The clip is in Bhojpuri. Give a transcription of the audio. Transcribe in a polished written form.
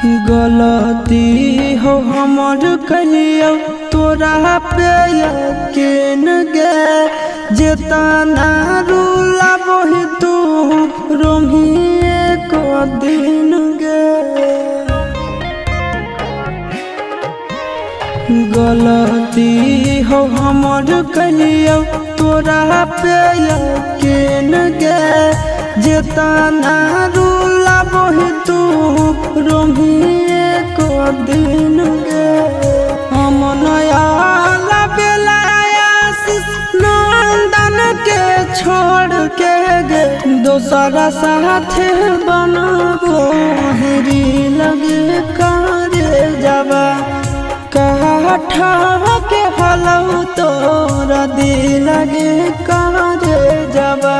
गलती हो हमर कहियो तोरा पे यकीन गे जेतना रूला वही तू रोमिए को दिन गे। गलती हो हमर कहियो तोरा पे यकीन गे जेतना रूला वही तू रोमिए को दिन गे। हम नया नंदन के छोड़ के गे दोसरा साथ बनबो हेरी लगे करे जाबा काठा के हलौ तोरा दिल लगे करे जाबा।